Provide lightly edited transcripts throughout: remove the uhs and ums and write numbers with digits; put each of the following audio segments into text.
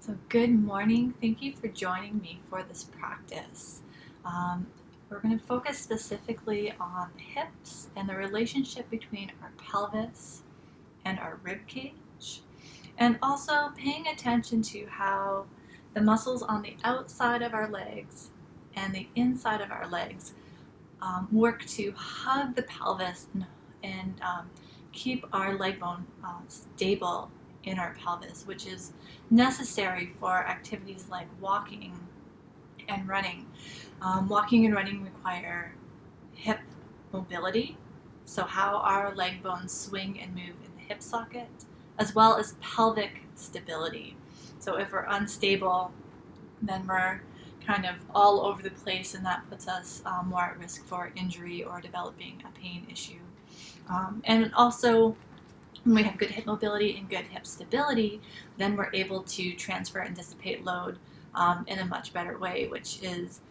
So good morning. Thank you for joining me for this practice. We're going to focus specifically on the hips and the relationship between our pelvis and our rib cage, and also paying attention to how the muscles on the outside of our legs and the inside of our legs work to hug the pelvis and keep our leg bone stable in our pelvis, which is necessary for activities like walking and running. Walking and running require hip mobility, so how our leg bones swing and move in the hip socket, as well as pelvic stability. So if we're unstable, then we're kind of all over the place, and that puts us more at risk for injury or developing a pain issue. And also, when we have good hip mobility and good hip stability, then we're able to transfer and dissipate load in a much better way, which is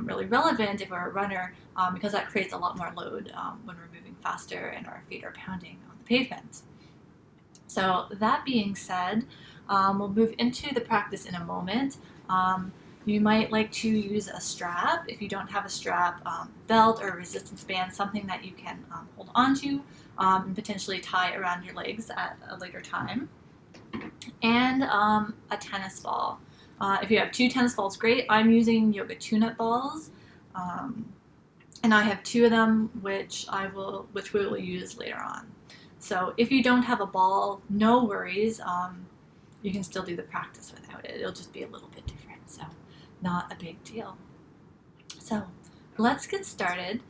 really relevant if we're a runner because that creates a lot more load when we're moving faster and our feet are pounding on the pavement. So that being said, we'll move into the practice in a moment. You might like to use a strap. If you don't have a strap, belt or resistance band, something that you can hold onto and potentially tie around your legs at a later time. And a tennis ball. If you have two tennis balls, great. I'm using yoga tune-up balls, and I have two of them, which we will use later on. So if you don't have a ball, no worries. You can still do the practice without it. It'll just be a little bit different, so not a big deal. So let's get started.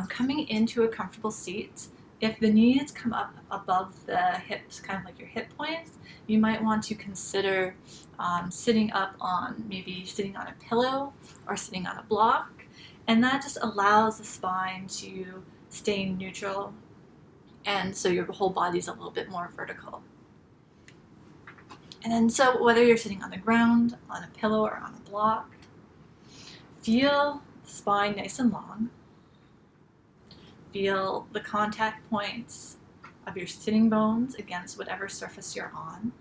Coming into a comfortable seat. If the knees come up above the hips, kind of like your hip points, you might want to consider sitting up on, maybe sitting on a pillow or sitting on a block. And that just allows the spine to stay neutral, and so your whole body's a little bit more vertical. And then so whether you're sitting on the ground, on a pillow, or on a block, feel the spine nice and long. Feel the contact points of your sitting bones against whatever surface you're on.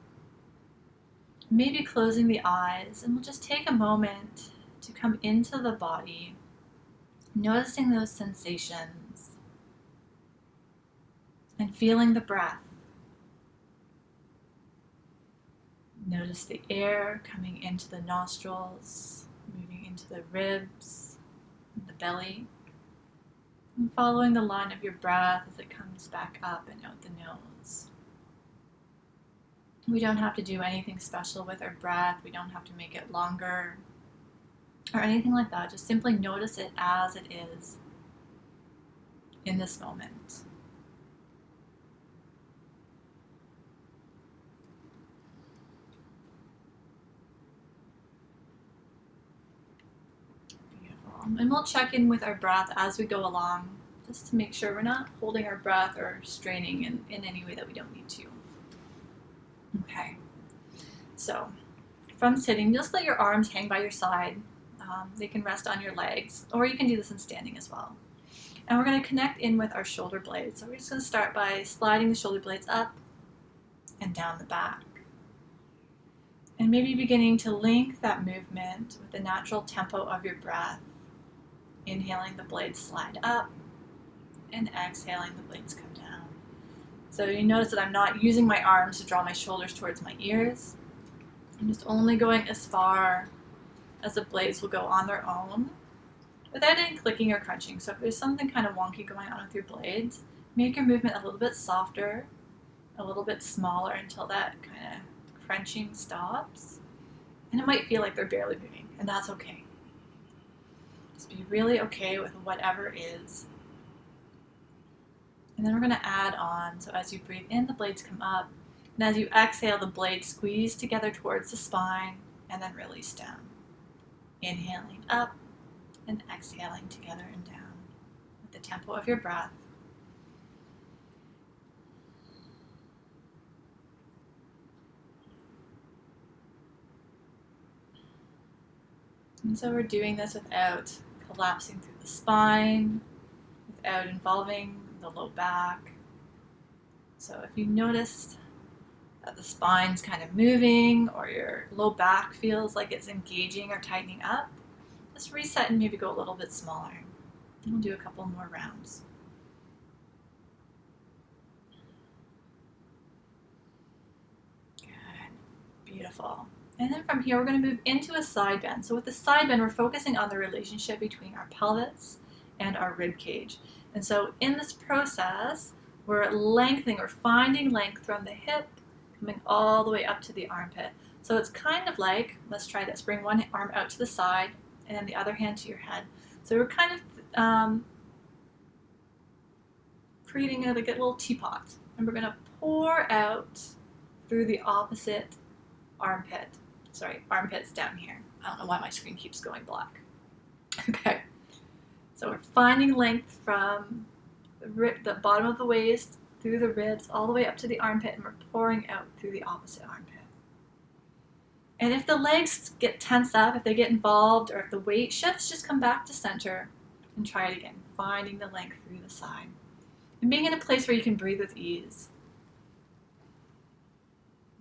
Maybe closing the eyes, and we'll just take a moment to come into the body, noticing those sensations and feeling the breath. Notice the air coming into the nostrils, moving into the ribs, the belly, and following the line of your breath as it comes back up and out the nose. We don't have to do anything special with our breath. We don't have to make it longer or anything like that. Just simply notice it as it is in this moment. And we'll check in with our breath as we go along, just to make sure we're not holding our breath or straining in any way that we don't need to. Okay, so from sitting, just let your arms hang by your side. They can rest on your legs, or you can do this in standing as well. And we're going to connect in with our shoulder blades. So we're just going to start by sliding the shoulder blades up and down the back. And maybe beginning to link that movement with the natural tempo of your breath. Inhaling, the blades slide up, and exhaling, the blades come down. So you notice that I'm not using my arms to draw my shoulders towards my ears. I'm just only going as far as the blades will go on their own without any clicking or crunching. So if there's something kind of wonky going on with your blades, make your movement a little bit softer, a little bit smaller until that kind of crunching stops. And it might feel like they're barely moving, and that's okay. Just be really okay with whatever is. And then we're going to add on. So as you breathe in, the blades come up. And as you exhale, the blades squeeze together towards the spine and then release down. Inhaling up and exhaling together and down with the tempo of your breath. And so we're doing this without collapsing through the spine, without involving the low back. So if you noticed that the spine's kind of moving or your low back feels like it's engaging or tightening up, just reset and maybe go a little bit smaller. And we'll do a couple more rounds. Good. Beautiful. And then from here, we're going to move into a side bend. So with the side bend, we're focusing on the relationship between our pelvis and our rib cage. And so in this process, we're lengthening or finding length from the hip, coming all the way up to the armpit. So it's kind of like, let's try this, bring one arm out to the side and then the other hand to your head. So we're kind of creating like a little teapot. And we're going to pour out through the opposite armpit. Sorry, armpit's down here. I don't know why my screen keeps going black. Okay. So we're finding length from the bottom of the waist, through the ribs, all the way up to the armpit, and we're pouring out through the opposite armpit. And if the legs get tense up, if they get involved, or if the weight shifts, just come back to center and try it again, finding the length through the side. And being in a place where you can breathe with ease.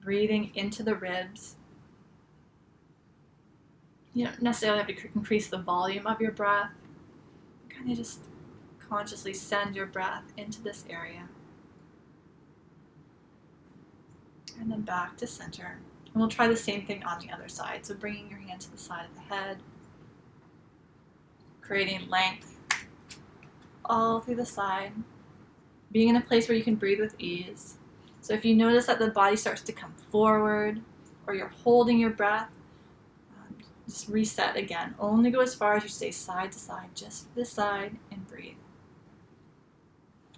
Breathing into the ribs. You don't necessarily have to increase the volume of your breath. Kind of just consciously send your breath into this area. And then back to center. And we'll try the same thing on the other side. So bringing your hand to the side of the head. Creating length all through the side. Being in a place where you can breathe with ease. So if you notice that the body starts to come forward or you're holding your breath, just reset again. Only go as far as you stay side to side, just this side, and breathe.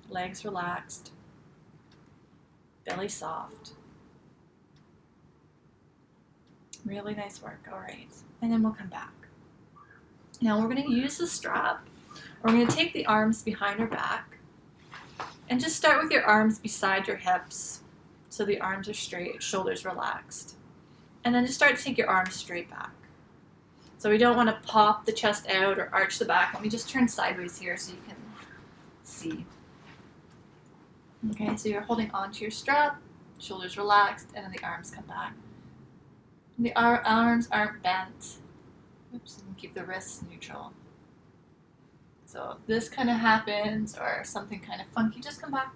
Legs relaxed. Belly soft. Really nice work. All right. And then we'll come back. Now we're going to use the strap. We're going to take the arms behind our back and just start with your arms beside your hips so the arms are straight, shoulders relaxed. And then just start to take your arms straight back. So we don't want to pop the chest out or arch the back. Let me just turn sideways here so you can see. Okay, so you're holding onto your strap, shoulders relaxed, and then the arms come back. The arms aren't bent. Oops, and keep the wrists neutral. So if this kind of happens or something kind of funky, just come back.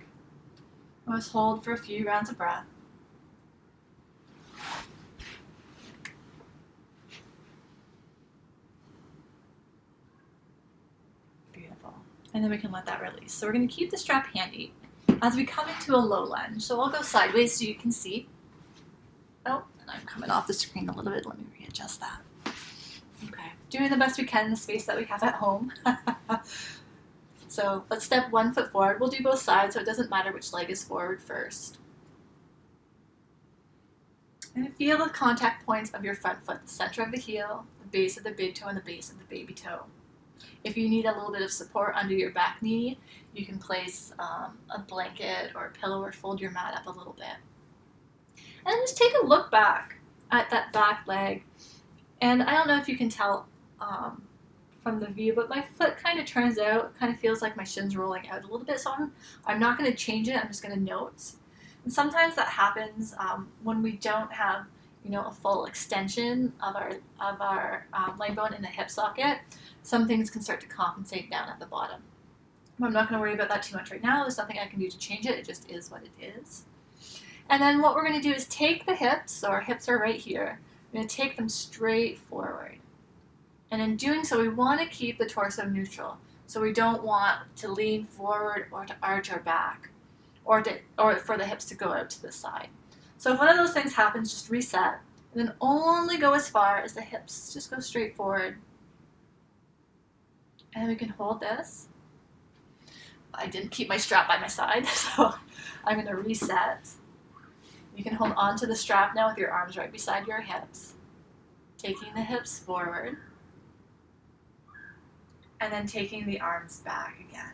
Always hold for a few rounds of breath. Beautiful. And then we can let that release. So we're going to keep the strap handy as we come into a low lunge. So I'll go sideways so you can see. Oh, and I'm coming off the screen a little bit. Let me readjust that. Okay. Doing the best we can in the space that we have at home. So let's step 1 foot forward. We'll do both sides, so it doesn't matter which leg is forward first. And feel the contact points of your front foot, the center of the heel, the base of the big toe, and the base of the baby toe. If you need a little bit of support under your back knee, you can place a blanket or a pillow or fold your mat up a little bit. And just take a look back at that back leg. And I don't know if you can tell from the view, but my foot kind of turns out, kind of feels like my shin's rolling out a little bit. So I'm not going to change it. I'm just going to note. And sometimes that happens when we don't have, a full extension of our leg bone in the hip socket. Some things can start to compensate down at the bottom. I'm not going to worry about that too much right now. There's nothing I can do to change it. It just is what it is. And then what we're going to do is take the hips, so our hips are right here. We're going to take them straight forward. And in doing so, we want to keep the torso neutral. So we don't want to lean forward or to arch our back or for the hips to go out to the side. So if one of those things happens, just reset. And then only go as far as the hips just go straight forward. And then we can hold this. I didn't keep my strap by my side, so I'm going to reset. You can hold on to the strap now with your arms right beside your hips. Taking the hips forward. And then taking the arms back again.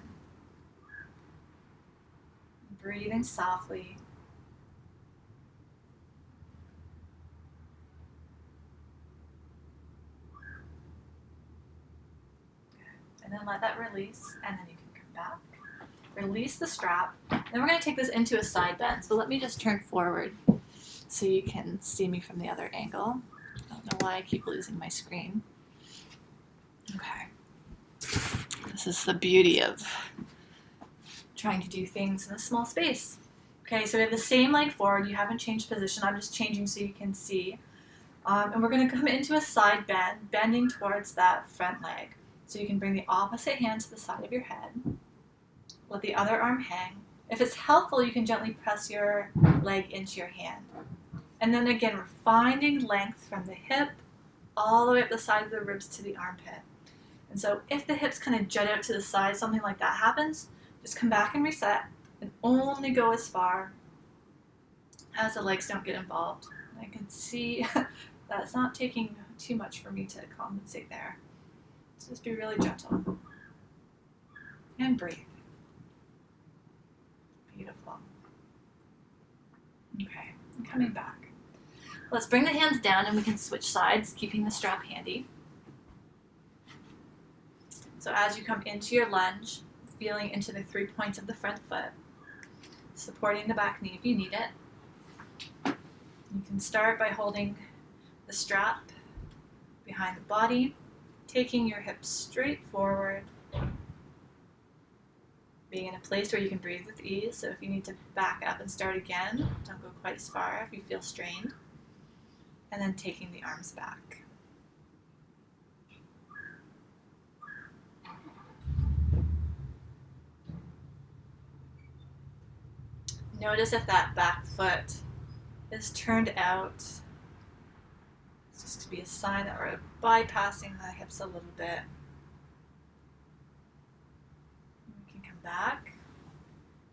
Breathing softly. And then let that release, and then you can come back. Release the strap. Then we're going to take this into a side bend. So let me just turn forward. so you can see me from the other angle. I don't know why I keep losing my screen. Okay. This is the beauty of trying to do things in a small space. Okay, so we have the same leg forward. You haven't changed position. I'm just changing so you can see. And we're going to come into a side bend, bending towards that front leg. So you can bring the opposite hand to the side of your head. Let the other arm hang. If it's helpful, you can gently press your leg into your hand. And then again, we're finding length from the hip all the way up the side of the ribs to the armpit. And so if the hips kind of jut out to the side, something like that happens, just come back and reset and only go as far as the legs don't get involved. And I can see that it's not taking too much for me to compensate there. So just be really gentle. And breathe. Beautiful. Okay, I'm coming back. Let's bring the hands down and we can switch sides, keeping the strap handy. So as you come into your lunge, feeling into the 3 points of the front foot, supporting the back knee if you need it. You can start by holding the strap behind the body, taking your hips straight forward, being in a place where you can breathe with ease. So if you need to back up and start again, don't go quite as far if you feel strained. And then taking the arms back. Notice if that back foot is turned out. It's just to be a sign that we're bypassing the hips a little bit. We can come back,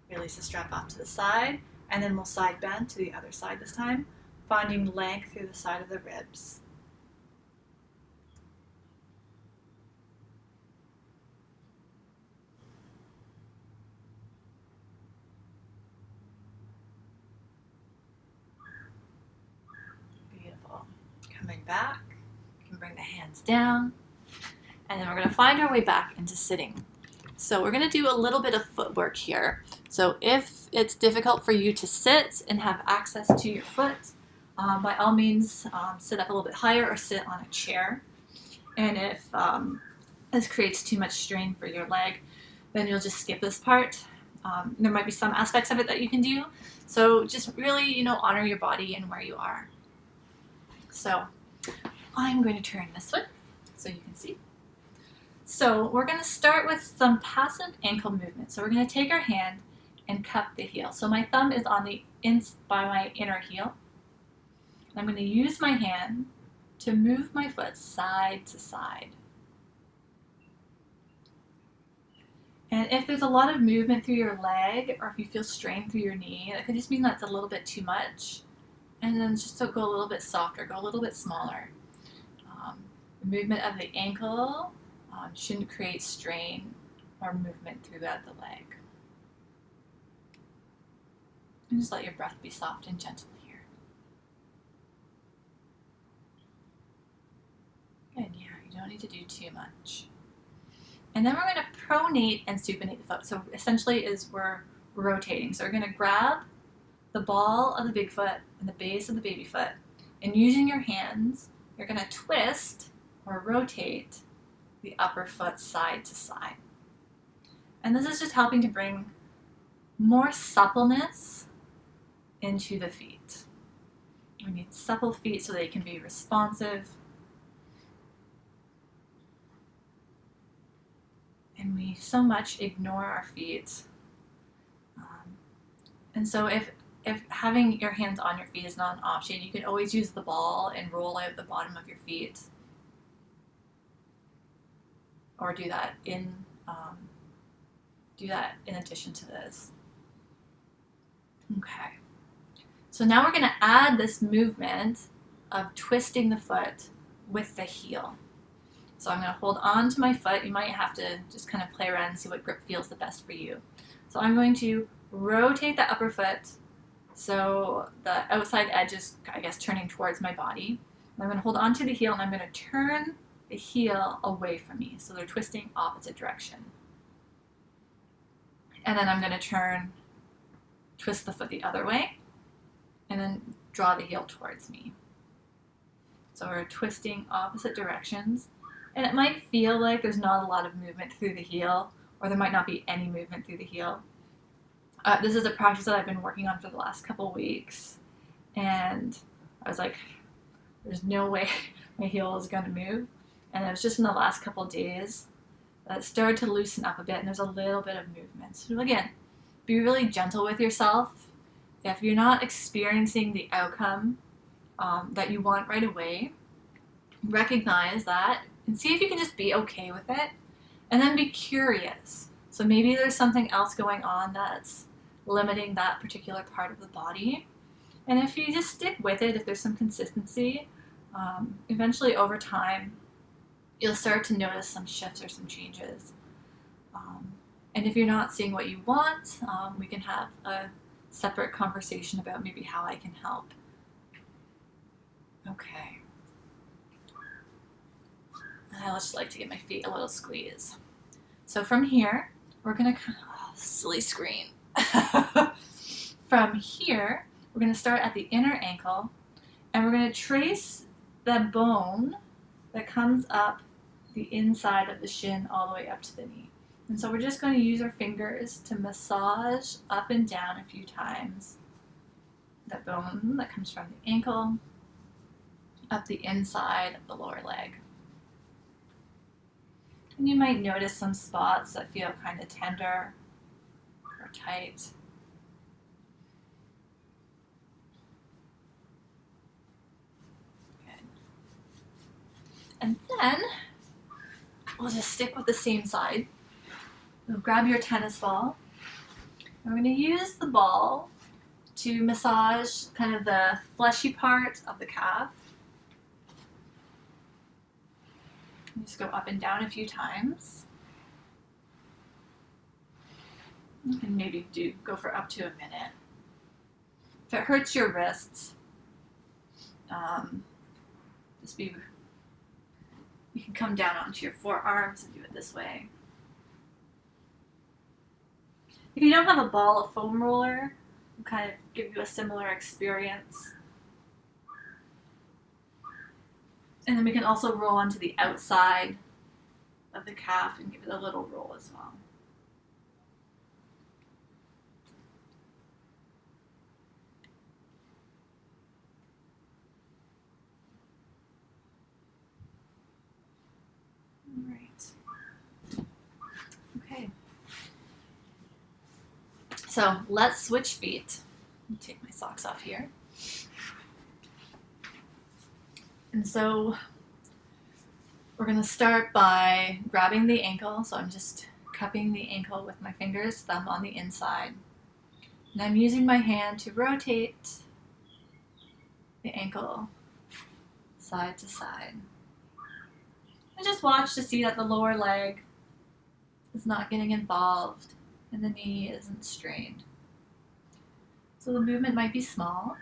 release the strap off to the side, and then we'll side bend to the other side this time, finding length through the side of the ribs. Beautiful. Coming back, you can bring the hands down, and then we're going to find our way back into sitting. So we're going to do a little bit of footwork here. So if it's difficult for you to sit and have access to your foot, by all means, sit up a little bit higher or sit on a chair. And if this creates too much strain for your leg, then you'll just skip this part. There might be some aspects of it that you can do. So just really, honor your body and where you are. So I'm going to turn this way so you can see. So we're going to start with some passive ankle movement. So we're going to take our hand and cup the heel. So my thumb is on by my inner heel. I'm going to use my hand to move my foot side to side. And if there's a lot of movement through your leg, or if you feel strain through your knee, that could just mean that's a little bit too much. And then just to go a little bit softer, go a little bit smaller. The movement of the ankle shouldn't create strain or movement throughout the leg. And just let your breath be soft and gentle here. Good, yeah, you don't need to do too much. And then we're going to pronate and supinate the foot. So essentially we're rotating. So we're going to grab the ball of the big foot and the base of the baby foot. And using your hands, you're going to twist or rotate the upper foot side to side. And this is just helping to bring more suppleness into the feet. We need supple feet so they can be responsive. And we so much ignore our feet. And so if having your hands on your feet is not an option, you can always use the ball and roll out the bottom of your feet. Or do that in addition to this. Okay. So now we're going to add this movement of twisting the foot with the heel. So I'm going to hold on to my foot. You might have to just kind of play around and see what grip feels the best for you. So I'm going to rotate the upper foot so the outside edge is, I guess, turning towards my body. And I'm going to hold on to the heel and I'm going to turn the heel away from me. So they're twisting opposite direction. And then I'm going to twist the foot the other way. And then draw the heel towards me. So we're twisting opposite directions. And it might feel like there's not a lot of movement through the heel, or there might not be any movement through the heel. This is a practice that I've been working on for the last couple weeks. And I was like, there's no way my heel is going to move. And it was just in the last couple days that it started to loosen up a bit, and there's a little bit of movement. So again, be really gentle with yourself. If you're not experiencing the outcome that you want right away, recognize that and see if you can just be okay with it, and then be curious. So maybe there's something else going on that's limiting that particular part of the body. And if you just stick with it, if there's some consistency, eventually over time, you'll start to notice some shifts or some changes. And if you're not seeing what you want, we can have a separate conversation about maybe how I can help. Okay. I just like to give my feet a little squeeze. So from here, we're going to, silly screen. From here, we're going to start at the inner ankle, and we're going to trace the bone that comes up the inside of the shin all the way up to the knee. And so we're just going to use our fingers to massage up and down a few times that bone that comes from the ankle up the inside of the lower leg. And you might notice some spots that feel kind of tender or tight. Good. And then we'll just stick with the same side. You'll grab your tennis ball. And we're going to use the ball to massage kind of the fleshy part of the calf. Just go up and down a few times. And maybe go for up to a minute. If it hurts your wrists, you can come down onto your forearms and do it this way. If you don't have a ball, a foam roller will kind of give you a similar experience. And then we can also roll onto the outside of the calf and give it a little roll as well. All right. Okay. So let's switch feet. Let me take my socks off here. And so we're going to start by grabbing the ankle. So I'm just cupping the ankle with my fingers, thumb on the inside. And I'm using my hand to rotate the ankle side to side. And just watch to see that the lower leg is not getting involved and the knee isn't strained. So the movement might be small.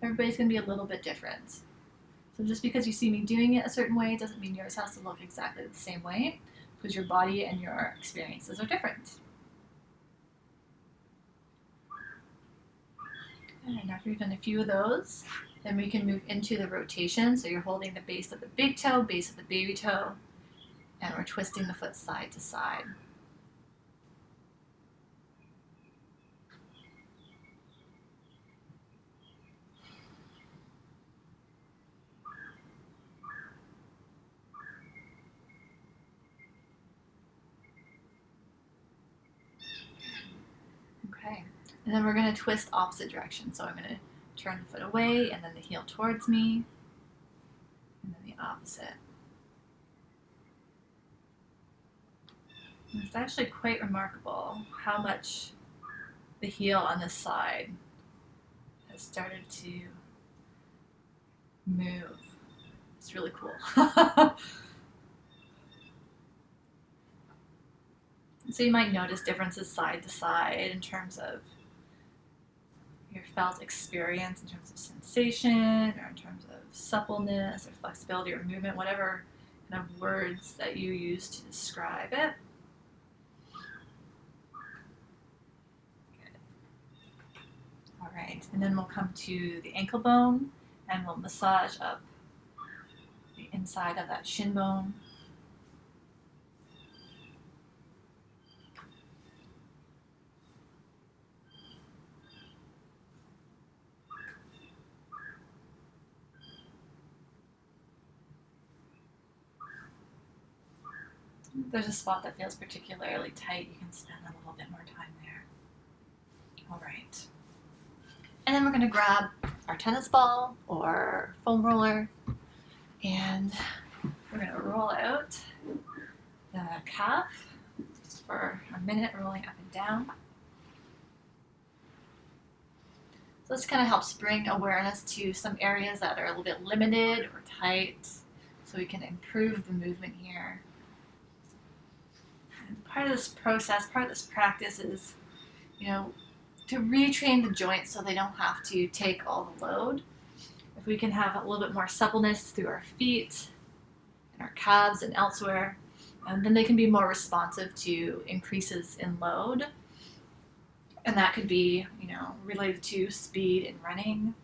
Everybody's going to be a little bit different. So just because you see me doing it a certain way doesn't mean yours has to look exactly the same way, because your body and your experiences are different. And after we've done a few of those, then we can move into the rotation. So you're holding the base of the big toe, base of the baby toe, and we're twisting the foot side to side. Okay, and then we're going to twist opposite direction. So I'm going to turn the foot away and then the heel towards me, and then the opposite. And it's actually quite remarkable how much the heel on this side has started to move. It's really cool. So you might notice differences side to side in terms of your felt experience, in terms of sensation, or in terms of suppleness or flexibility or movement, whatever kind of words that you use to describe it. Good. All All right, and then we'll come to the ankle bone and we'll massage up the inside of that shin bone. If there's a spot that feels particularly tight, you can spend a little bit more time there. All right. And then we're going to grab our tennis ball or foam roller, and we're going to roll out the calf just for a minute, rolling up and down. So this kind of helps bring awareness to some areas that are a little bit limited or tight, so we can improve the movement here. And part of this process, part of this practice is, to retrain the joints so they don't have to take all the load. If we can have a little bit more suppleness through our feet and our calves and elsewhere, then they can be more responsive to increases in load. And that could be, related to speed in running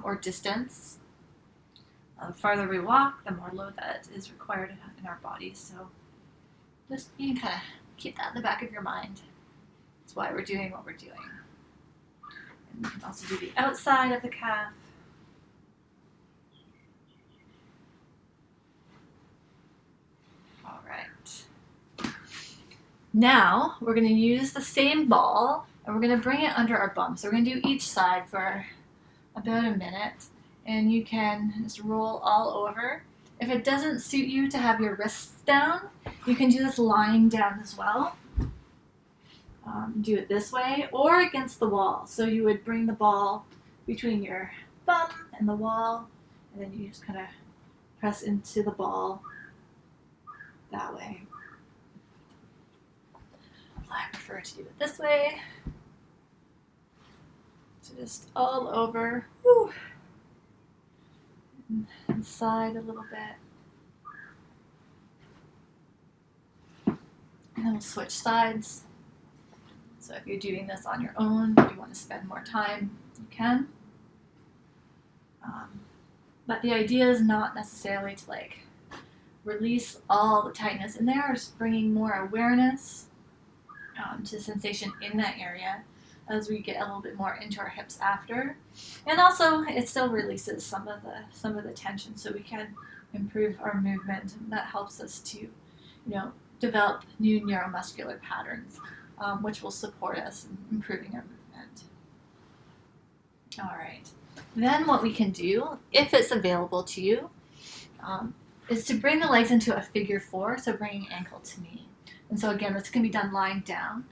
or distance. The farther we walk, the more load that is required in our bodies. So just you can kind of keep that in the back of your mind. That's why we're doing what we're doing. And you can also do the outside of the calf. All right. Now we're going to use the same ball and we're going to bring it under our bum. So we're going to do each side for about a minute, and you can just roll all over. If it doesn't suit you to have your wrists down, you can do this lying down as well. Do it this way or against the wall. So you would bring the ball between your bum and the wall, and then you just kind of press into the ball that way. I prefer to do it this way. So just all over. Woo. And side a little bit. And then we'll switch sides. So if you're doing this on your own, if you want to spend more time, you can. But the idea is not necessarily to release all the tightness in there, or just bringing more awareness to sensation in that area as we get a little bit more into our hips after. And also it still releases some of the tension, so we can improve our movement, and that helps us to develop new neuromuscular patterns, which will support us in improving our movement. All right, then what we can do, if it's available to you, is to bring the legs into a figure 4, so bringing ankle to knee. And so again, this can be done lying down.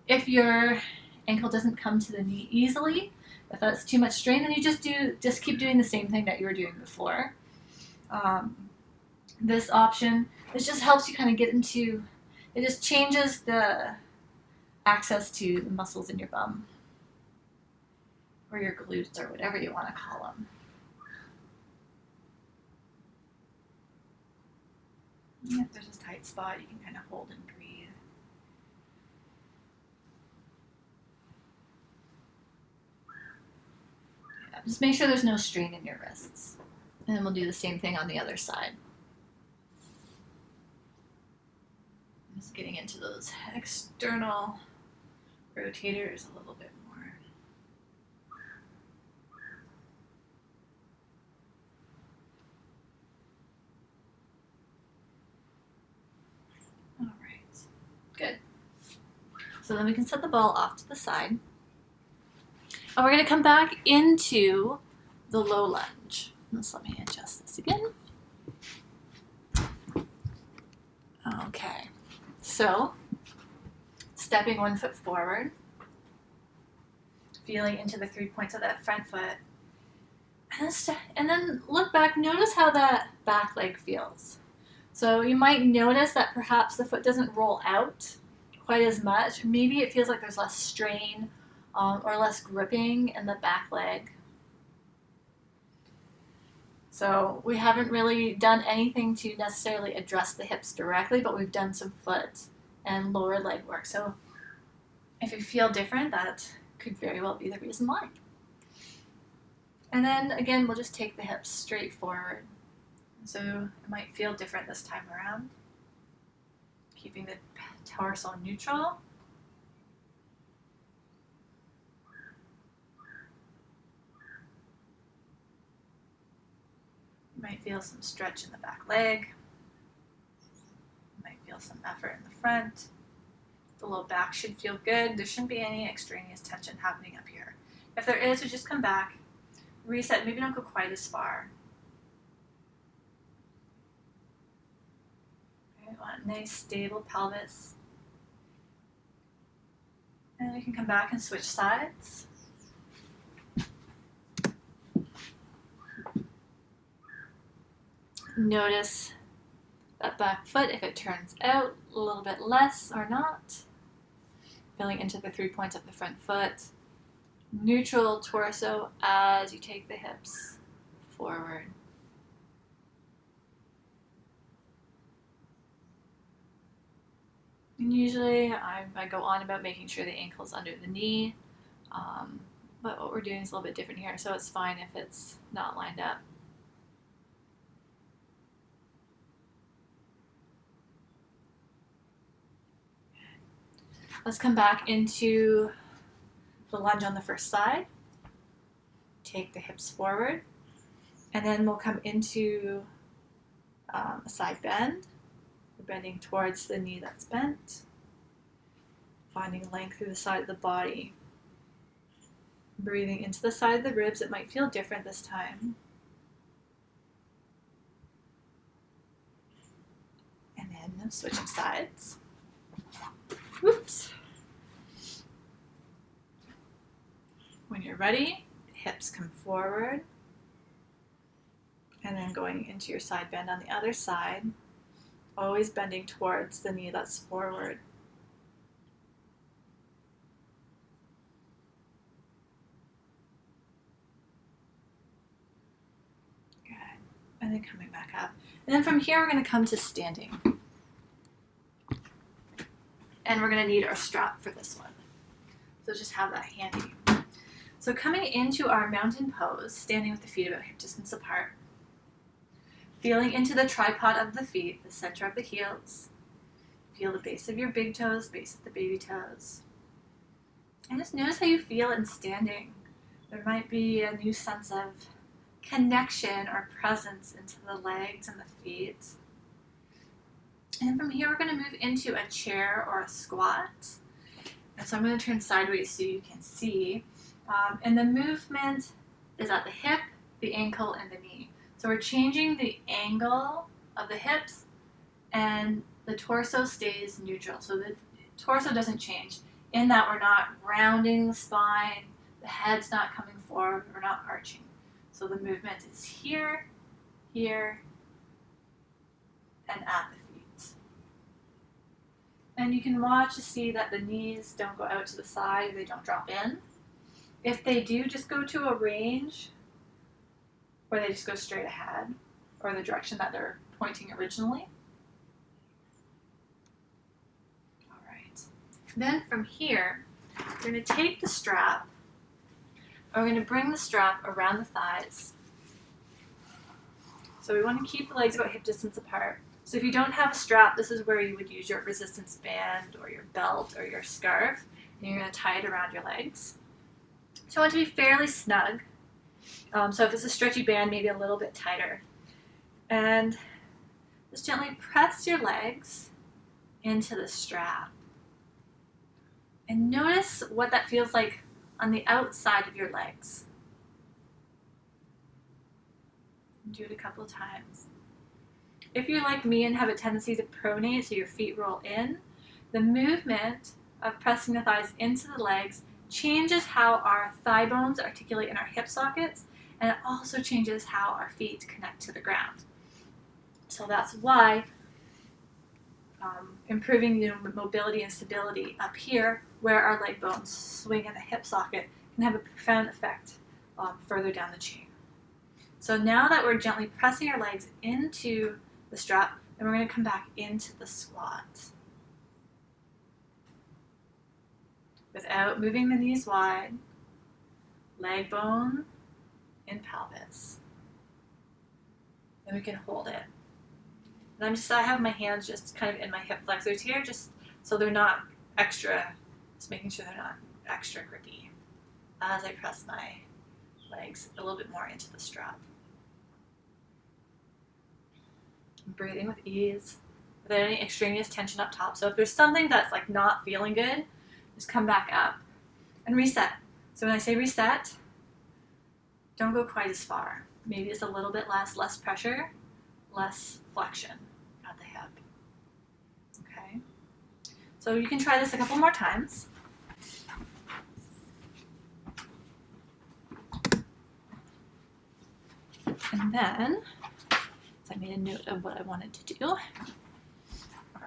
If your ankle doesn't come to the knee easily, if that's too much strain, then you just keep doing the same thing that you were doing before. This option, it just helps you kind of get into, it just changes the access to the muscles in your bum or your glutes or whatever you want to call them. If there's a tight spot, you can kind of hold and breathe. Yeah, just make sure there's no strain in your wrists. And then we'll do the same thing on the other side. Just getting into those external rotators a little bit more. All right, good. So then we can set the ball off to the side. And we're going to come back into the low lunge. Let's let me adjust this again. Okay, so stepping 1 foot forward, feeling into the 3 points of that front foot, and then look back, notice how that back leg feels. So you might notice that perhaps the foot doesn't roll out quite as much. Maybe it feels like there's less strain or less gripping in the back leg. So we haven't really done anything to necessarily address the hips directly, but we've done some foot and lower leg work. So if you feel different, that could very well be the reason why. And then again, we'll just take the hips straight forward. So it might feel different this time around. Keeping the torso neutral. You might feel some stretch in the back leg. You might feel some effort in the front. The low back should feel good. There shouldn't be any extraneous tension happening up here. If there is, we just come back, reset, maybe don't go quite as far. Okay, we want a nice stable pelvis. And then we can come back and switch sides. Notice that back foot, if it turns out a little bit less or not. Feeling into the 3 points of the front foot. Neutral torso as you take the hips forward. And usually I go on about making sure the ankle's under the knee, but what we're doing is a little bit different here, so it's fine if it's not lined up. Let's come back into the lunge on the first side. Take the hips forward, and then we'll come into a side bend. We're bending towards the knee that's bent, finding length through the side of the body. Breathing into the side of the ribs. It might feel different this time. And then switching sides. Whoops. When you're ready, hips come forward. And then going into your side bend on the other side. Always bending towards the knee that's forward. Good. And then coming back up. And then from here, we're going to come to standing. And we're going to need our strap for this one. So just have that handy. So coming into our mountain pose, standing with the feet about hip distance apart. Feeling into the tripod of the feet, the center of the heels. Feel the base of your big toes, base of the baby toes. And just notice how you feel in standing. There might be a new sense of connection or presence into the legs and the feet. And from here, we're going to move into a chair or a squat. And so I'm going to turn sideways so you can see. And the movement is at the hip, the ankle, and the knee. So we're changing the angle of the hips, and the torso stays neutral. So the torso doesn't change in that we're not rounding the spine, the head's not coming forward, we're not arching. So the movement is here, here, and at the feet. And you can watch to see that the knees don't go out to the side, they don't drop in. If they do, just go to a range where they just go straight ahead, or the direction that they're pointing originally. All right. Then from here, we're going to take the strap, and we're going to bring the strap around the thighs. So we want to keep the legs about hip distance apart. So if you don't have a strap, this is where you would use your resistance band or your belt or your scarf, and you're going to tie it around your legs. So I want it to be fairly snug. So if it's a stretchy band, maybe a little bit tighter. And just gently press your legs into the strap. And notice what that feels like on the outside of your legs. Do it a couple of times. If you're like me and have a tendency to pronate, so your feet roll in, the movement of pressing the thighs into the legs changes how our thigh bones articulate in our hip sockets, and it also changes how our feet connect to the ground. So that's why improving the mobility and stability up here, where our leg bones swing in the hip socket, can have a profound effect further down the chain. So now that we're gently pressing our legs into the strap, then we're going to come back into the squat. Without moving the knees wide, leg bone in pelvis. And we can hold it. And I have my hands just kind of in my hip flexors here, just so they're not extra, just making sure they're not extra grippy as I press my legs a little bit more into the strap. I'm breathing with ease, without any extraneous tension up top. So if there's something that's like not feeling good, just come back up and reset. So when I say reset, don't go quite as far. Maybe it's a little bit less pressure, less flexion at the hip. Okay? So you can try this a couple more times. And then, so I made a note of what I wanted to do. All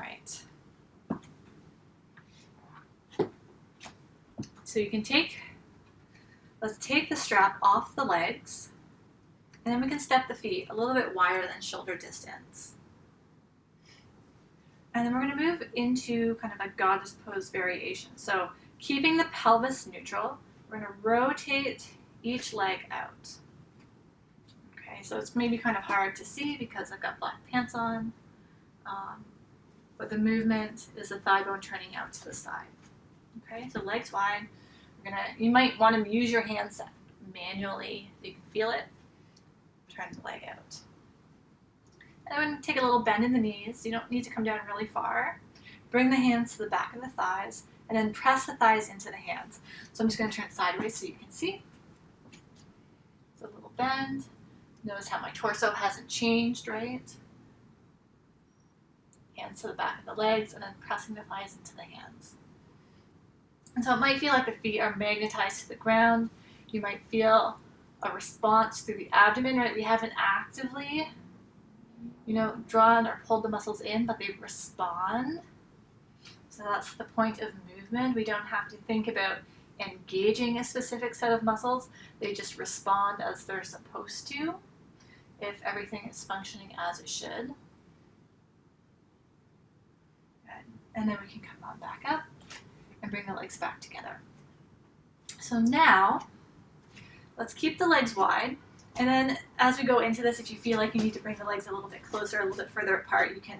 right. So you can let's take the strap off the legs, and then we can step the feet a little bit wider than shoulder distance. And then we're going to move into kind of a goddess pose variation. So keeping the pelvis neutral, we're going to rotate each leg out. Okay, so it's maybe kind of hard to see because I've got black pants on, but the movement is the thigh bone turning out to the side. Okay, so legs wide. You might want to use your hands manually so you can feel it. Turn the leg out. And then take a little bend in the knees. You don't need to come down really far. Bring the hands to the back of the thighs, and then press the thighs into the hands. So I'm just going to turn sideways so you can see. It's a little bend. Notice how my torso hasn't changed, right? Hands to the back of the legs, and then pressing the thighs into the hands. And so it might feel like the feet are magnetized to the ground. You might feel a response through the abdomen, right? We haven't actively, drawn or pulled the muscles in, but they respond. So that's the point of movement. We don't have to think about engaging a specific set of muscles. They just respond as they're supposed to if everything is functioning as it should. Good. And then we can come on back up and bring the legs back together. So now, let's keep the legs wide. And then as we go into this, if you feel like you need to bring the legs a little bit closer, a little bit further apart, you can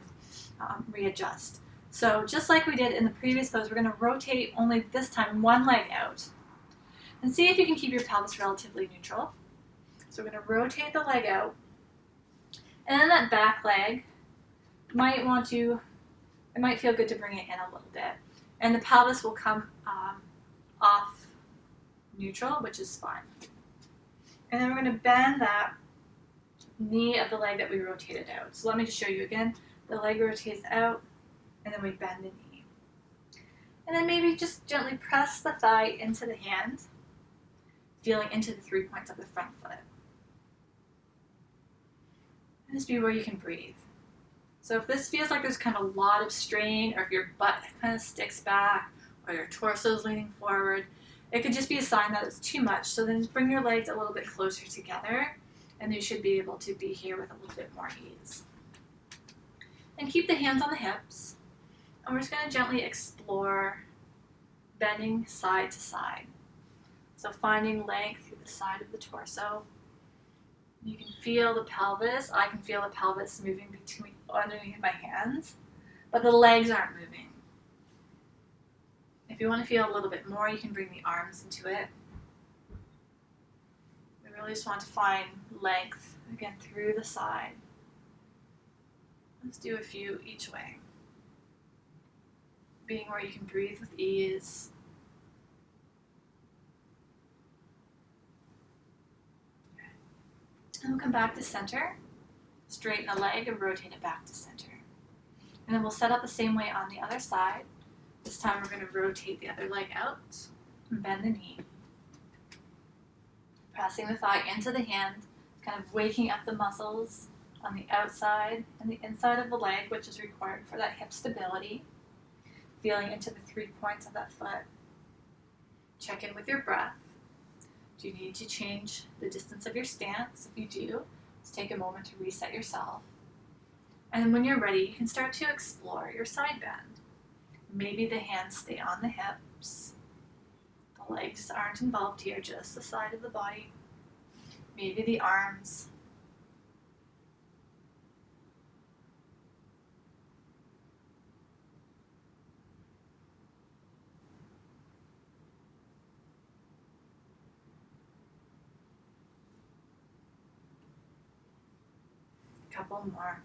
readjust. So just like we did in the previous pose, we're going to rotate only this time one leg out. And see if you can keep your pelvis relatively neutral. So we're going to rotate the leg out. And then that back leg, it might feel good to bring it in a little bit. And the pelvis will come off neutral, which is fine. And then we're going to bend that knee of the leg that we rotated out. So let me just show you again. The leg rotates out, and then we bend the knee. And then maybe just gently press the thigh into the hand, feeling into the 3 points of the front foot. And just be where you can breathe. So if this feels like there's kind of a lot of strain, or if your butt kind of sticks back, or your torso is leaning forward, it could just be a sign that it's too much. So then just bring your legs a little bit closer together, and you should be able to be here with a little bit more ease. And keep the hands on the hips, and we're just going to gently explore bending side to side. So finding length through the side of the torso. You can feel the pelvis. I can feel the pelvis moving underneath my hands, but the legs aren't moving. If you want to feel a little bit more, you can bring the arms into it. We really just want to find length, again, through the side. Let's do a few each way. Being where you can breathe with ease. And we'll come back to center, straighten the leg and rotate it back to center. And then we'll set up the same way on the other side. This time we're going to rotate the other leg out and bend the knee. Pressing the thigh into the hand, kind of waking up the muscles on the outside and the inside of the leg, which is required for that hip stability. Feeling into the 3 points of that foot. Check in with your breath. Do you need to change the distance of your stance? If you do, just take a moment to reset yourself. And then when you're ready, you can start to explore your side bend. Maybe the hands stay on the hips. The legs aren't involved here, just the side of the body. maybe the arms. A couple more.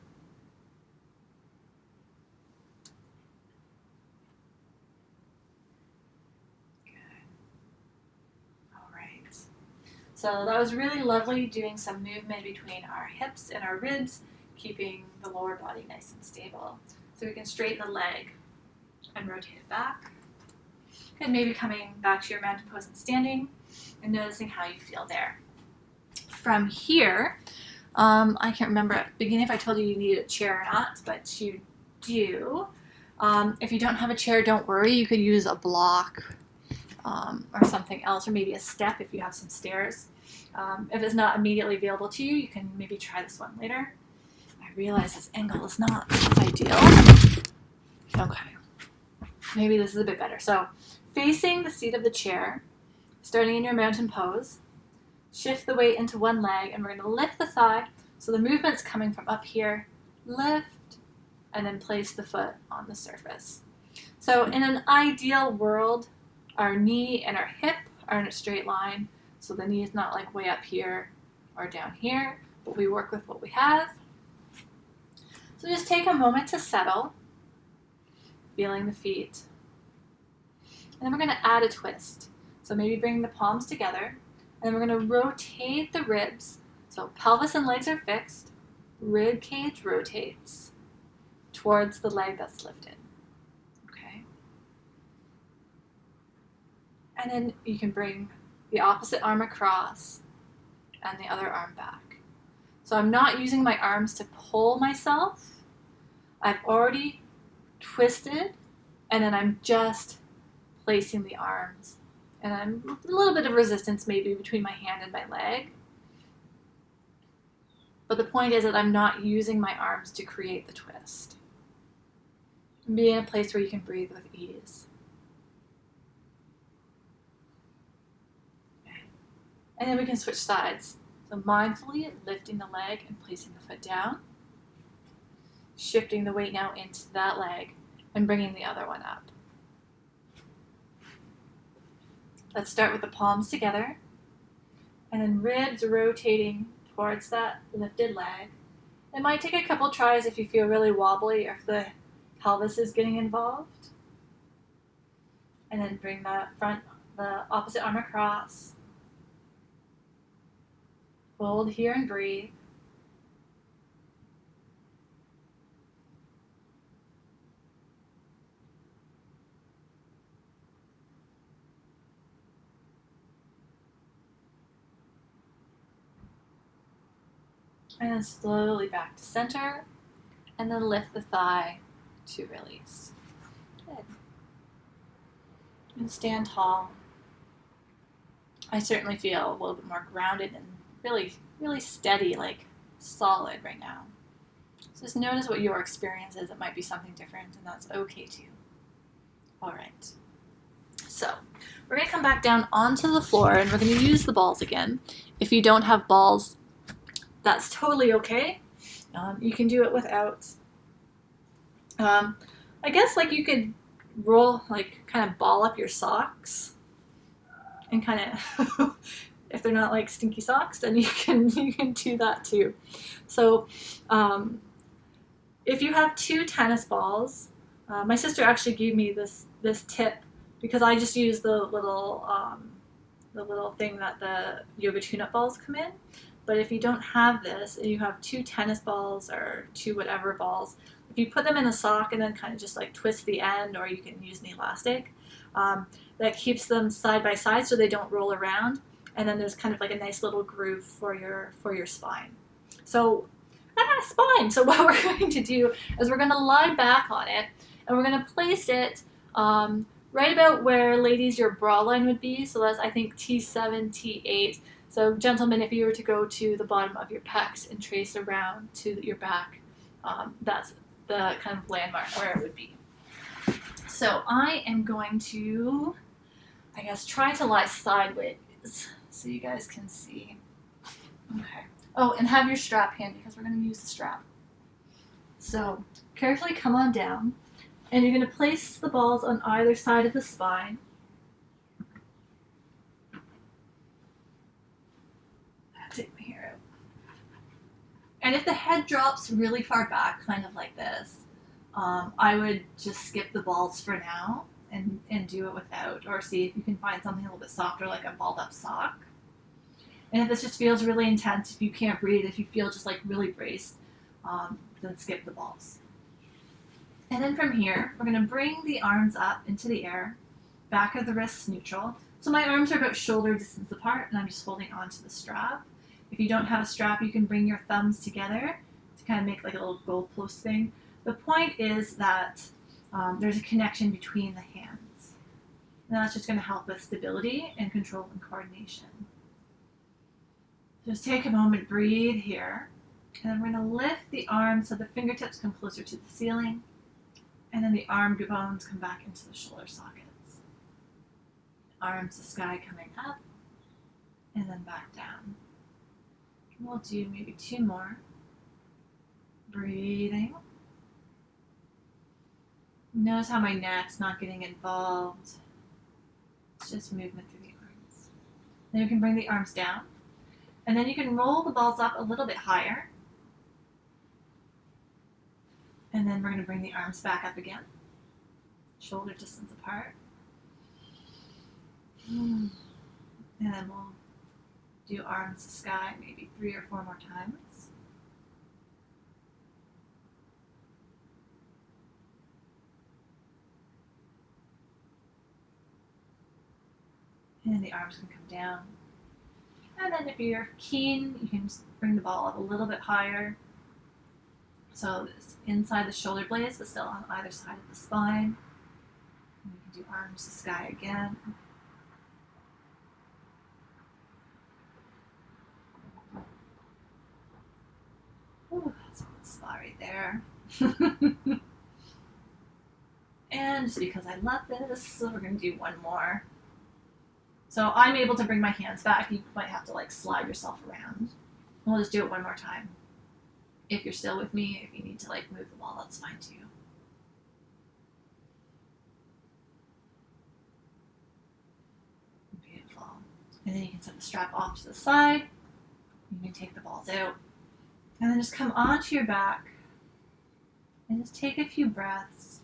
So that was really lovely, doing some movement between our hips and our ribs, keeping the lower body nice and stable. So we can straighten the leg and rotate it back. Good, maybe coming back to your mountain pose and standing and noticing how you feel there. From here, I can't remember at the beginning if I told you you needed a chair or not, but you do. If you don't have a chair, don't worry. You could use a block or something else, or maybe a step if you have some stairs. If it's not immediately available to you, you can maybe try this one later. I realize this angle is not ideal. Okay, maybe this is a bit better. So facing the seat of the chair, starting in your mountain pose, shift the weight into one leg, and we're going to lift the thigh. So the movement's coming from up here, lift, and then place the foot on the surface. So in an ideal world, our knee and our hip are in a straight line, so the knee is not like way up here or down here, but we work with what we have. So just take a moment to settle, feeling the feet. And then we're going to add a twist. So maybe bring the palms together, and then we're going to rotate the ribs. So pelvis and legs are fixed, rib cage rotates towards the leg that's lifted. And then you can bring the opposite arm across and the other arm back. So I'm not using my arms to pull myself. I've already twisted, and then I'm just placing the arms. And I'm a little bit of resistance maybe between my hand and my leg. But the point is that I'm not using my arms to create the twist. And be in a place where you can breathe with ease. And then we can switch sides. So mindfully lifting the leg and placing the foot down. Shifting the weight now into that leg and bringing the other one up. Let's start with the palms together. And then ribs rotating towards that lifted leg. It might take a couple tries if you feel really wobbly or if the pelvis is getting involved. And then bring the opposite arm across. Hold here and breathe. And then slowly back to center, and then lift the thigh to release. Good. And stand tall. I certainly feel a little bit more grounded and really, really steady, like solid right now. So just notice what your experience is. It might be something different, and that's okay too. All right. So we're going to come back down onto the floor, and we're going to use the balls again. If you don't have balls, that's totally okay. You can do it without. I guess like you could roll, like kind of ball up your socks, and kind of. If they're not like stinky socks, then you can do that too. So if you have 2 tennis balls, my sister actually gave me this tip because I just use the little thing that the yoga tune-up balls come in. But if you don't have this and you have 2 tennis balls or 2 whatever balls, if you put them in a sock and then kind of just like twist the end, or you can use an elastic, that keeps them side by side so they don't roll around. And then there's kind of like a nice little groove for your spine. So, spine. So what we're going to do is we're going to lie back on it, and we're going to place it right about where, ladies, your bra line would be. So that's, I think, T7, T8. So gentlemen, if you were to go to the bottom of your pecs and trace around to your back, that's the kind of landmark where it would be. So I am going to, I guess, try to lie sideways so you guys can see. Okay. Oh, and have your strap handy because we're going to use the strap. So carefully come on down, and you're going to place the balls on either side of the spine. Take my hair out. And if the head drops really far back, kind of like this, I would just skip the balls for now and do it without, or see if you can find something a little bit softer like a balled up sock. And if this just feels really intense, if you can't breathe, if you feel just like really braced, then skip the balls. And then from here, we're going to bring the arms up into the air, back of the wrists neutral. So my arms are about shoulder distance apart, and I'm just holding onto the strap. If you don't have a strap, you can bring your thumbs together to kind of make like a little goalpost thing. The point is that there's a connection between the hands. And that's just going to help with stability and control and coordination. Just take a moment, breathe here. And then we're going to lift the arms so the fingertips come closer to the ceiling. And then the arm bones come back into the shoulder sockets. Arms to sky coming up. And then back down. We'll do maybe 2 more. Breathing. Notice how my neck's not getting involved. It's just movement through the arms. Then you can bring the arms down. And then you can roll the balls up a little bit higher. And then we're going to bring the arms back up again. Shoulder distance apart. And then we'll do arms to sky maybe 3 or 4 more times. And then the arms can come down. And then if you're keen, you can just bring the ball up a little bit higher. So it's inside the shoulder blades, but still on either side of the spine. And you can do arms to sky again. Ooh, that's a good spot right there. And just because I love this, so we're going to do 1 more. So I'm able to bring my hands back. You might have to like slide yourself around. We'll just do it 1 more time. If you're still with me, if you need to like move the ball, that's fine too. Beautiful. And then you can set the strap off to the side. You can take the balls out. And then just come onto your back and just take a few breaths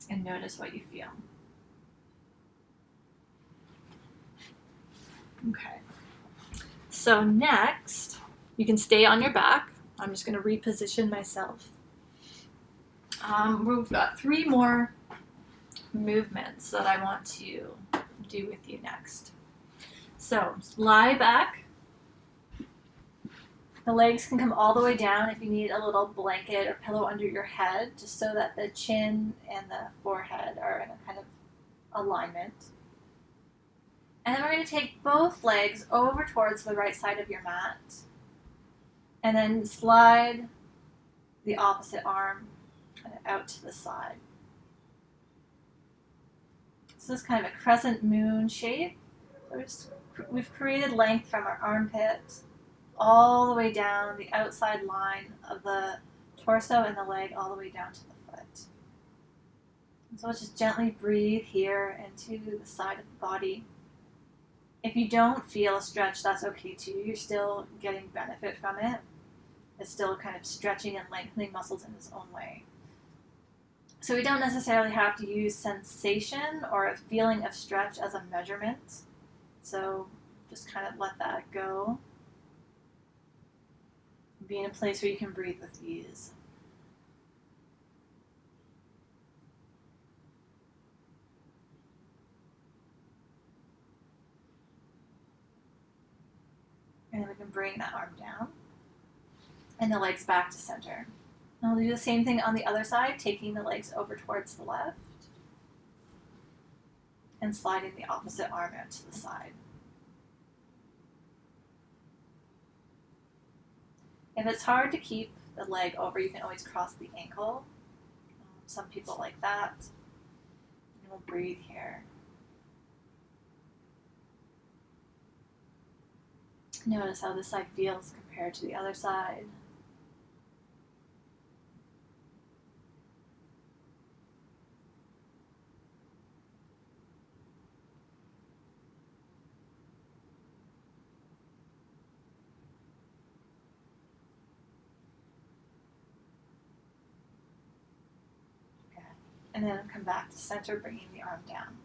and notice what you feel. Okay. So next, you can stay on your back. I'm just going to reposition myself. We've got 3 more movements that I want to do with you next. So lie back. The legs can come all the way down if you need a little blanket or pillow under your head, just so that the chin and the forehead are in a kind of alignment. And then we're going to take both legs over towards the right side of your mat. And then slide the opposite arm kind of out to the side. So this is kind of a crescent moon shape. So we've created length from our armpit all the way down the outside line of the torso and the leg all the way down to the foot. And so let's just gently breathe here into the side of the body. If you don't feel a stretch, that's okay too. You're still getting benefit from it. It's still kind of stretching and lengthening muscles in its own way. So we don't necessarily have to use sensation or a feeling of stretch as a measurement. So just kind of let that go. Be in a place where you can breathe with ease. And then we can bring that arm down and the legs back to center. And we'll do the same thing on the other side, taking the legs over towards the left and sliding the opposite arm out to the side. If it's hard to keep the leg over, you can always cross the ankle. Some people like that. And we'll breathe here. Notice how this side feels compared to the other side. Okay. And then come back to center, bringing the arm down.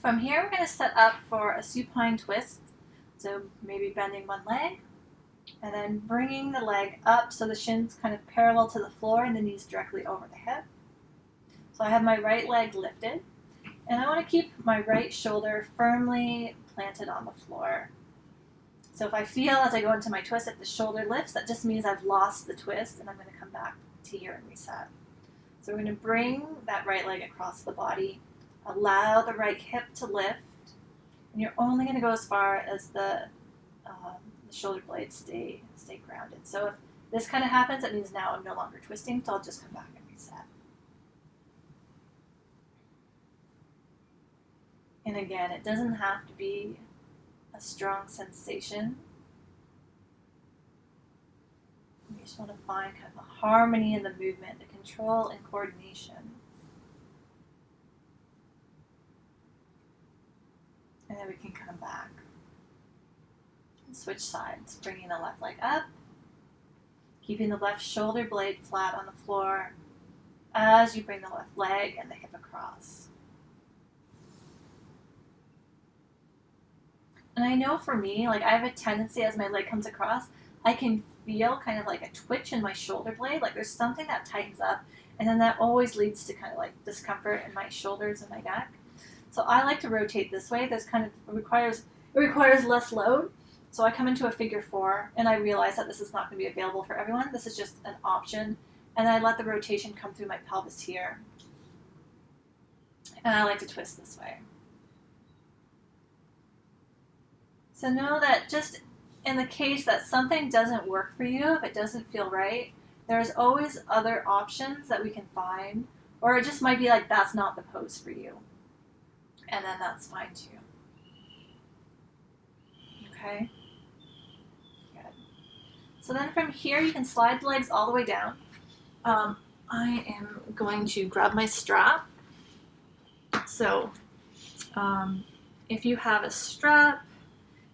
From here, we're going to set up for a supine twist. So maybe bending one leg, and then bringing the leg up so the shin's kind of parallel to the floor and the knees directly over the hip. So I have my right leg lifted, and I want to keep my right shoulder firmly planted on the floor. So if I feel as I go into my twist, if the shoulder lifts, that just means I've lost the twist, and I'm going to come back to here and reset. So we're going to bring that right leg across the body, allow the right hip to lift, and you're only going to go as far as the shoulder blades stay grounded. So if this kind of happens, that means now I'm no longer twisting, so I'll just come back and reset. And again, it doesn't have to be a strong sensation. You just want to find kind of a harmony in the movement, the control and coordination. And then we can come back and switch sides, bringing the left leg up, keeping the left shoulder blade flat on the floor as you bring the left leg and the hip across. And I know for me, like I have a tendency as my leg comes across, I can feel kind of like a twitch in my shoulder blade, like there's something that tightens up, and then that always leads to kind of like discomfort in my shoulders and my neck. So I like to rotate this way. This kind of requires less load. So I come into a figure 4, and I realize that this is not going to be available for everyone. This is just an option, and I let the rotation come through my pelvis here. And I like to twist this way. So know that just in the case that something doesn't work for you, if it doesn't feel right, there's always other options that we can find, or it just might be like that's not the pose for you. And then that's fine too. Okay? Good. So then from here, you can slide the legs all the way down. I am going to grab my strap. So if you have a strap,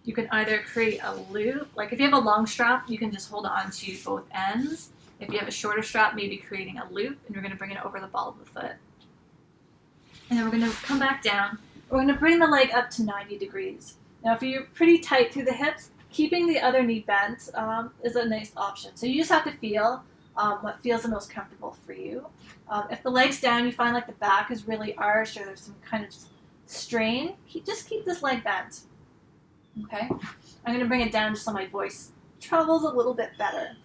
you can either create a loop. Like if you have a long strap, you can just hold on to both ends. If you have a shorter strap, maybe creating a loop, and you're going to bring it over the ball of the foot. And then we're going to come back down. We're going to bring the leg up to 90 degrees. Now, if you're pretty tight through the hips, keeping the other knee bent is a nice option. So you just have to feel what feels the most comfortable for you. If the leg's down, you find like the back is really arched or there's some kind of strain, just keep this leg bent. Okay? I'm going to bring it down just so my voice travels a little bit better.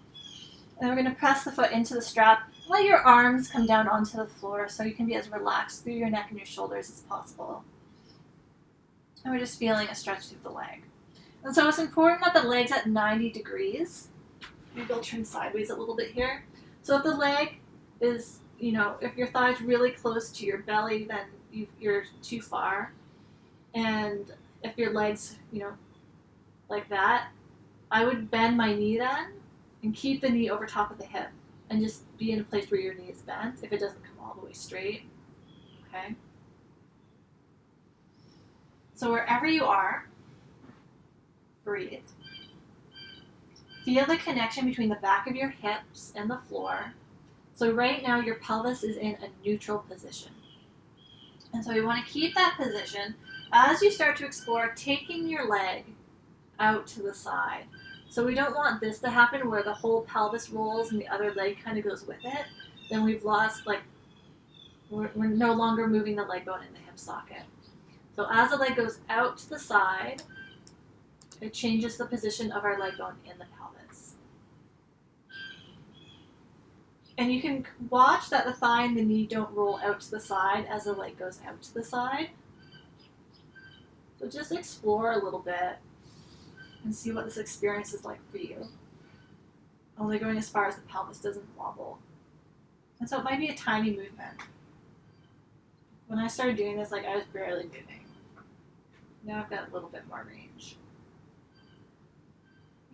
And we're going to press the foot into the strap. Let your arms come down onto the floor so you can be as relaxed through your neck and your shoulders as possible. And we're just feeling a stretch through the leg. And so it's important that the leg's at 90 degrees. Maybe I'll turn sideways a little bit here. So if the leg is, if your thigh's really close to your belly, then you're too far. And if your leg's, like that, I would bend my knee then and keep the knee over top of the hip and just be in a place where your knee is bent if it doesn't come all the way straight. Okay? So wherever you are, breathe. Feel the connection between the back of your hips and the floor. So right now your pelvis is in a neutral position. And so you want to keep that position as you start to explore taking your leg out to the side. So we don't want this to happen where the whole pelvis rolls and the other leg kind of goes with it. Then we've lost, we're no longer moving the leg bone in the hip socket. So as the leg goes out to the side, it changes the position of our leg bone in the pelvis. And you can watch that the thigh and the knee don't roll out to the side as the leg goes out to the side. So just explore a little bit and see what this experience is like for you. Only going as far as the pelvis doesn't wobble. And so it might be a tiny movement. When I started doing this, I was barely moving. Now I've got a little bit more range.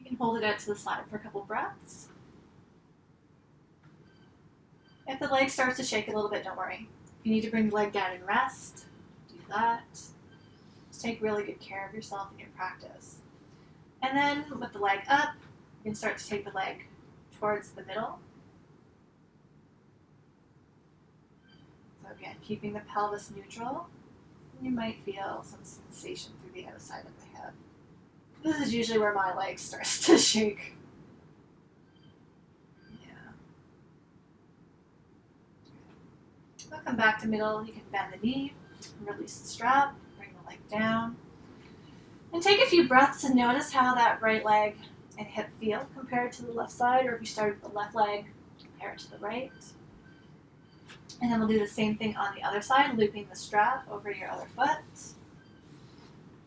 You can hold it out to the side for a couple breaths. If the leg starts to shake a little bit, don't worry. If you need to bring the leg down and rest, do that. Just take really good care of yourself in your practice. And then with the leg up, you can start to take the leg towards the middle. So again, keeping the pelvis neutral. You might feel some sensation through the outside of the hip. This is usually where my leg starts to shake. Yeah. We'll come back to middle. You can bend the knee, release the strap, bring the leg down. And take a few breaths and notice how that right leg and hip feel compared to the left side, or if you started with the left leg, compare it to the right. And then we'll do the same thing on the other side, looping the strap over your other foot,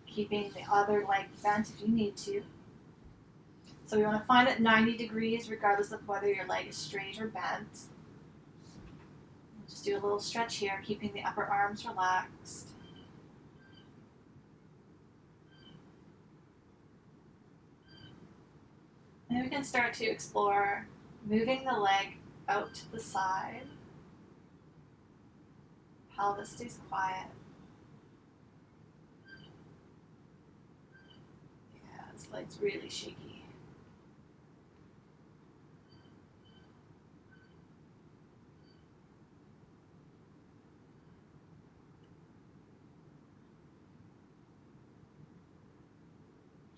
keeping the other leg bent if you need to. So we want to find it 90 degrees regardless of whether your leg is straight or bent. Just do a little stretch here, keeping the upper arms relaxed. And then we can start to explore moving the leg out to the side. Pelvis stays quiet. Yeah, this leg's really shaky.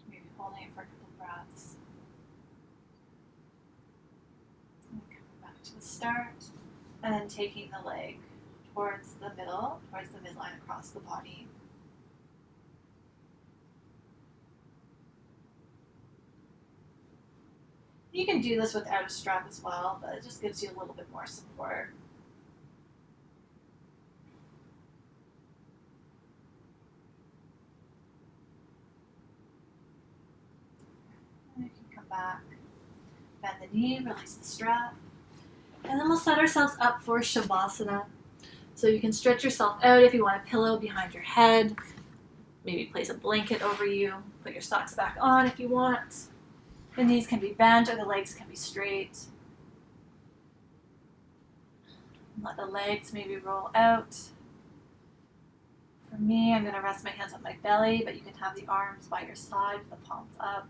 Maybe holding it for a couple breaths. And coming back to the start. And then taking the leg towards the middle, towards the midline across the body. You can do this without a strap as well, but it just gives you a little bit more support. And you can come back, bend the knee, release the strap, and then we'll set ourselves up for Shavasana. So you can stretch yourself out if you want a pillow behind your head, maybe place a blanket over you, put your socks back on if you want. The knees can be bent or the legs can be straight. Let the legs maybe roll out. For me, I'm going to rest my hands on my belly, but you can have the arms by your side with the palms up.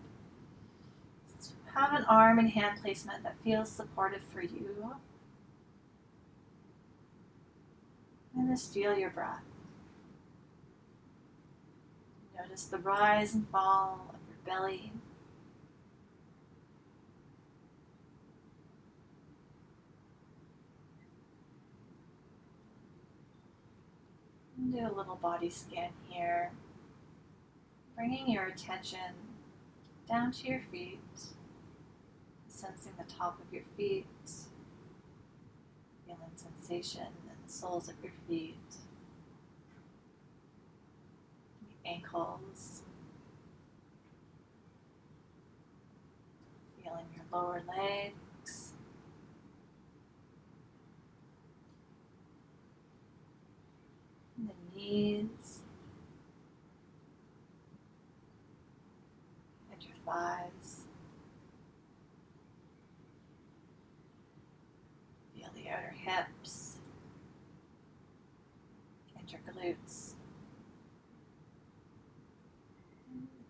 Have an arm and hand placement that feels supportive for you. And just feel your breath. Notice the rise and fall of your belly. And do a little body scan here, bringing your attention down to your feet, sensing the top of your feet, feeling sensation in the soles of your feet, the ankles, feeling your lower legs, and the knees, and your thighs. Feel the outer hips and your glutes.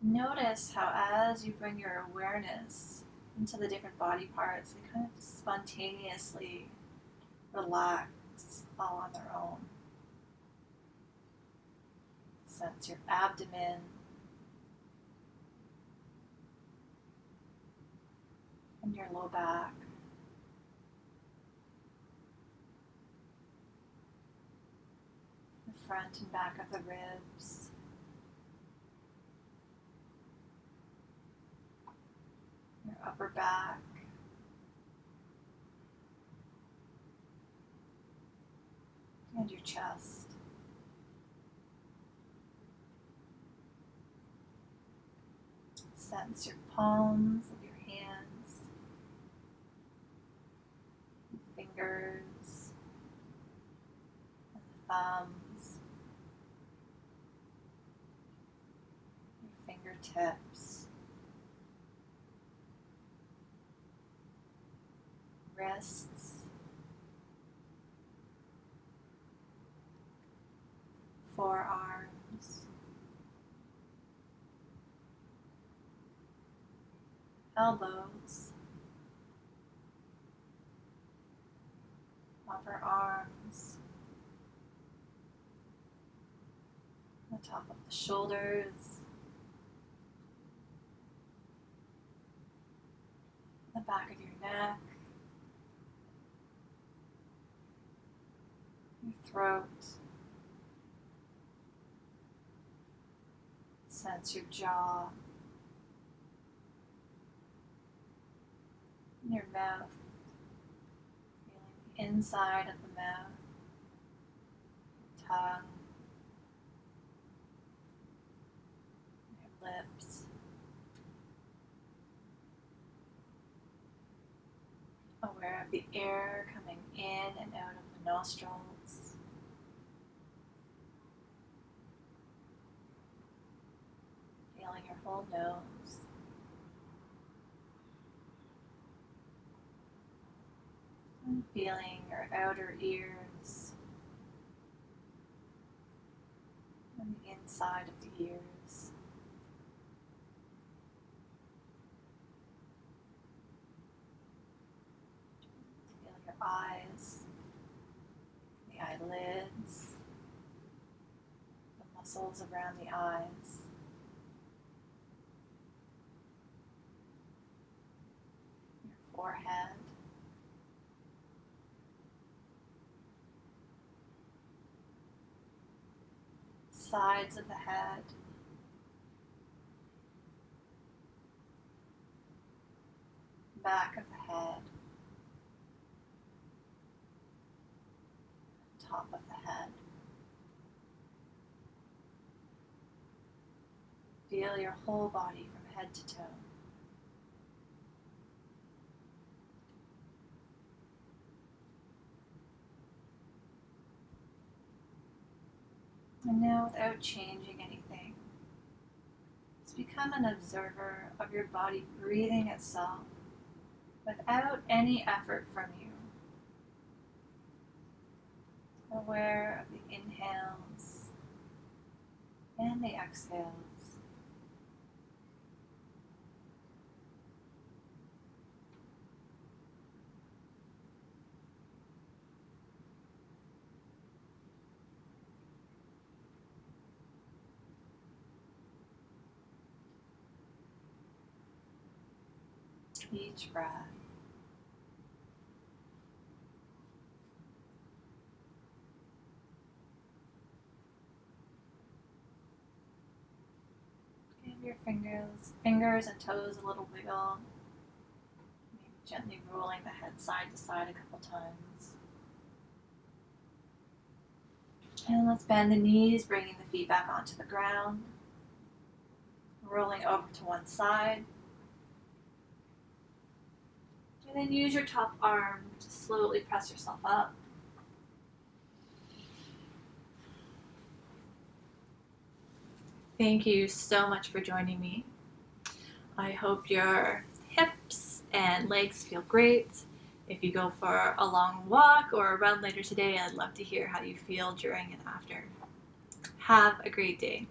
Notice how as you bring your awareness into the different body parts, they kind of spontaneously relax all on their own. Sense your abdomen, and your low back. The front and back of the ribs. Your upper back. And your chest. Sense your palms of your hands, fingers, and the thumbs, your fingertips, wrists, forearms, elbows, upper arms, the top of the shoulders, the back of your neck, your throat. Sense your jaw, and your mouth, feeling the inside of the mouth, tongue, your lips. Aware of the air coming in and out of the nostrils. Feeling your whole nose. And feeling your outer ears and the inside of the ears. Feel your eyes, the eyelids, the muscles around the eyes. Your forehead. Sides of the head, back of the head, top of the head. Feel your whole body from head to toe. And now, without changing anything, just become an observer of your body breathing itself without any effort from you. Aware of the inhales and the exhales. Each breath. Give your fingers and toes a little wiggle. Maybe gently rolling the head side to side a couple times. And let's bend the knees, bringing the feet back onto the ground. Rolling over to one side. And then use your top arm to slowly press yourself up. Thank you so much for joining me. I hope your hips and legs feel great. If you go for a long walk or a run later today, I'd love to hear how you feel during and after. Have a great day.